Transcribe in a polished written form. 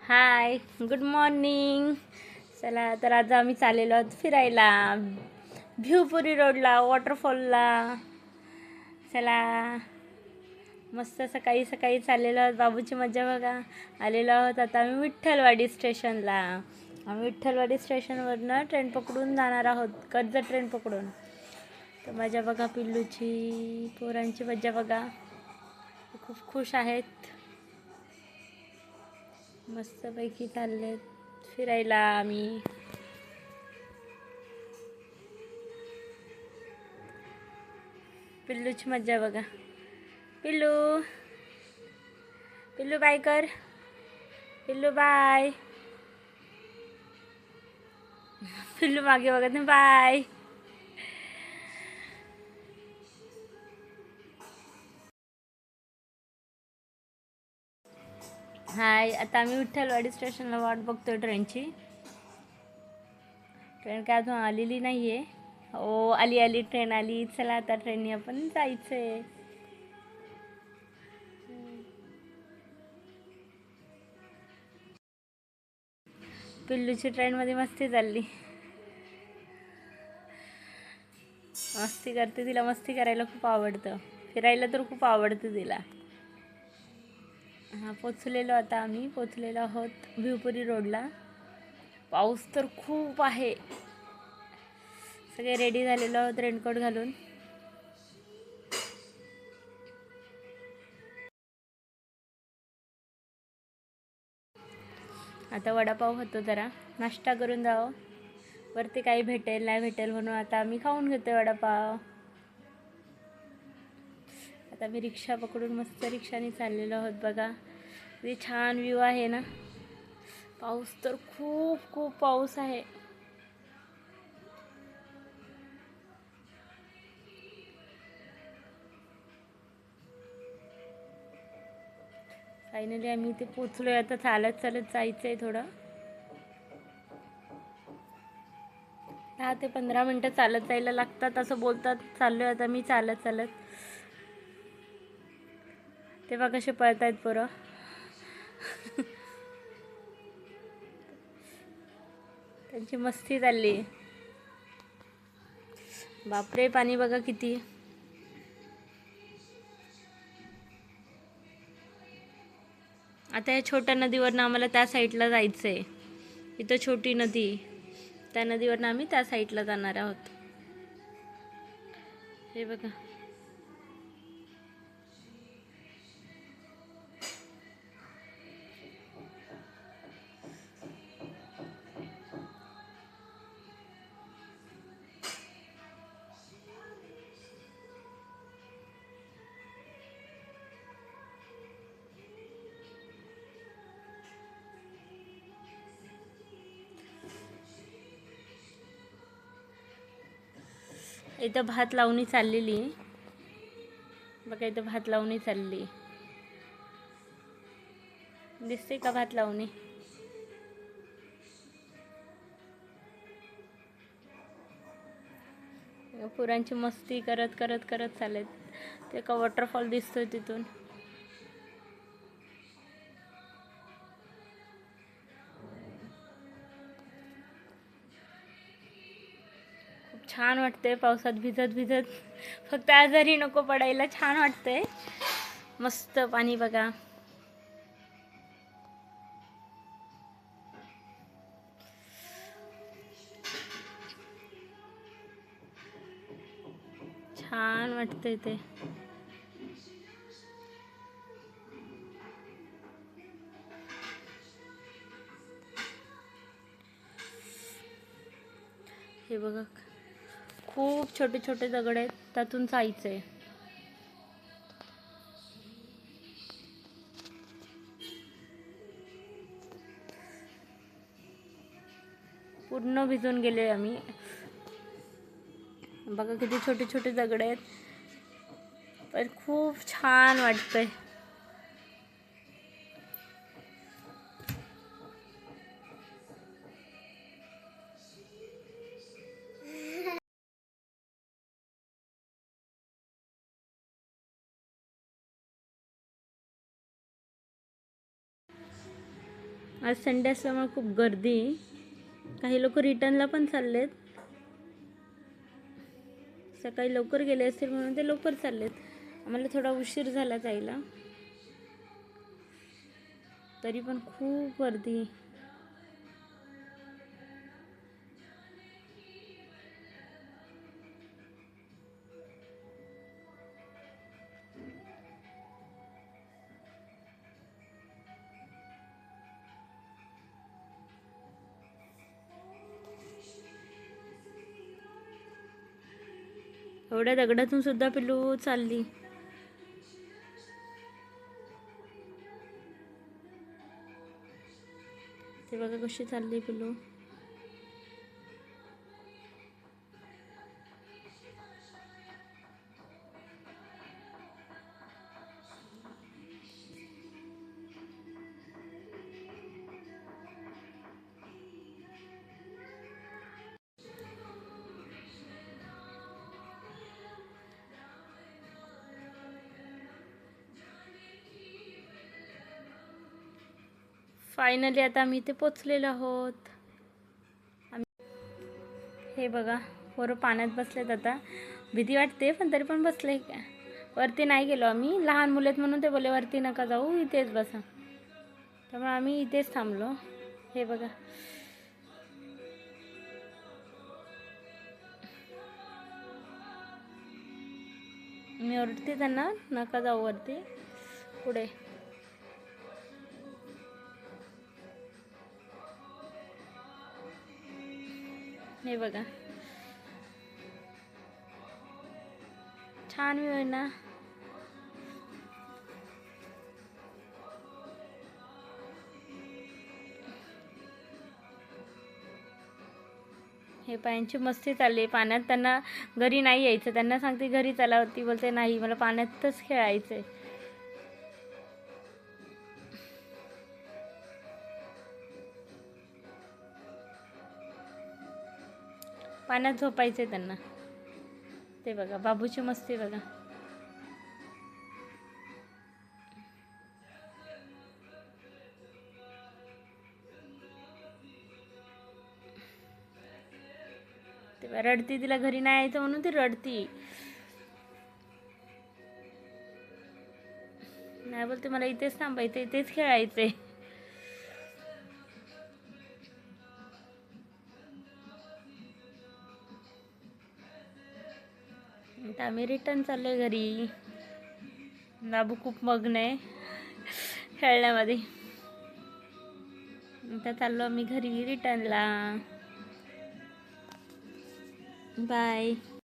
हाय, good morning. चला तर आज आम्ही चाललेलो आहोत फिरायला भिवपुरी रोडला वॉटरफॉलला. चला मस्त सकाळी सकाळी चाललेलो आहोत. बाबूची मजा बघा. आलेलो आहोत आता आम्ही विठ्ठलवाडी स्टेशनला. आम्ही विठ्ठलवाडी स्टेशनवरनं ट्रेन पकडून जाणार आहोत, कर्जत ट्रेन पकडून. तर मजा बघा पिल्लूची, पोरांची मजा बघा. खूप खुश आहेत. मस्तपैकी चाललेत फिरायला आम्ही. पिल्लूची मज्जा बघा. पिल्लू पिल्लू बाय कर. पिल्लू बाय. पिल्लू मागे बघत नाही. बाय. हाय, आता आम्ही विठ्ठलवाडी स्टेशनला वाट बघतोय ट्रेनची. ट्रेन काय अजून आलेली नाही आहे. हो, आली आली ट्रेन आली. चला आता ट्रेनने आपण जायचं आहे. पिल्लूची ट्रेनमध्ये मस्ती चालली. मस्ती करते. तिला मस्ती करायला खूप आवडतं. फिरायला तर खूप आवडतं तिला. हां, आता आम्ही पोचलेलो आहोत भिवपुरी रोडला. पाऊस तर खूप आहे. सगळे रेडी झालेलो आहोत रेनकोट घालून. आता वडापाव होतो, जरा नाश्ता करून जावं. वरती काही भेटेल नाही भेटेल म्हणून आता आम्ही खाऊन घेतोय वडापाव. आता मी रिक्षा पकडून मस्त रिक्षाने चाललेलो आहोत बघा. किती छान व्ह्यू आहे ना. पाऊस तर खूप खूप पाऊस आहे. फायनली आम्ही इथे पोचलोय. आता चालत चालत जायचं आहे थोडं. 10 ते 15 मिनटं चालत जायला लागतात असं बोलतात. चाललोय आता मी चालत चालत. तेव्हा कसे पळतायत पोरं. त्यांची मस्ती चालली. बापरे, पाणी बघा किती. आता या छोट्या नदीवरनं आम्हाला त्या साईडला जायचं आहे. इथं छोटी नदी, त्या नदीवरनं आम्ही त्या साईडला जाणार आहोत. हे बघा. इथं भात लावणी चाललेली. बघा इथं भात लावणी चालली. दिसते का भात लावणी. पोरांची मस्ती करत करत करत चालेत. ते का वॉटरफॉल दिसतोय तिथून. खूप छान वाटतंय पावसात भिजत भिजत. फक्त आजारी नको पडायला. छान वाटतंय. मस्त पाणी बघा. छान वाटतंय ते. हे बघा, खूप छोटे छोटे दगड आहेत. त्यातून जायचंय. पूर्ण भिजून गेले आम्ही. बघा किती छोटे छोटे दगड आहेत. पण खूप छान वाटतंय. आज संडे असल्यामुळे खूप गर्दी आहे. काही लोक रिटर्नला पण चाललेत. सकाळी लवकर गेले असतील म्हणून ते लवकर चाललेत. आम्हाला थोडा उशीर झाला जायला, तरी पण खूप गर्दी. एवढ्या दगडातून सुद्धा पिल्लू चालली. ते बघा कशी चालली पिल्लू. फायनली आता आम्ही इथे पोचलेलो आहोत. हे बघा पोरं पाण्यात बसलेत. आता भीती वाटते पण तरी पण बसले. वरती नाही गेलो आम्ही, लहान मुलं आहेत म्हणून ते बोले वरती नका जाऊ, इथेच बसा. त्यामुळे आम्ही इथेच थांबलो. हे बघा मी ओरडते त्यांना नका जाऊ वरती पुढे. हे बघा छान व्ह्यू आहे ना. हे पायांची मस्ती चालली आहे पाण्यात. त्यांना घरी नाही यायचं, त्यांना सांगते घरी चला, ती बोलते नाही मला पाण्यातच खेळायचं आहे. पाण्यात झोपायचं आहे त्यांना. ते बघा बाबूची मस्ती बघा. ते रडती, तिला घरी नाही यायचं म्हणून ती रडती. नाही बोलते मला इथेच थांबायचं, इथेच खेळायचंय. आता आम्ही रिटर्न चाललोय घरी. बाबू खूप मग्न आहे खेळण्यामध्ये. आता चाललो आम्ही घरी रिटर्नला. बाय.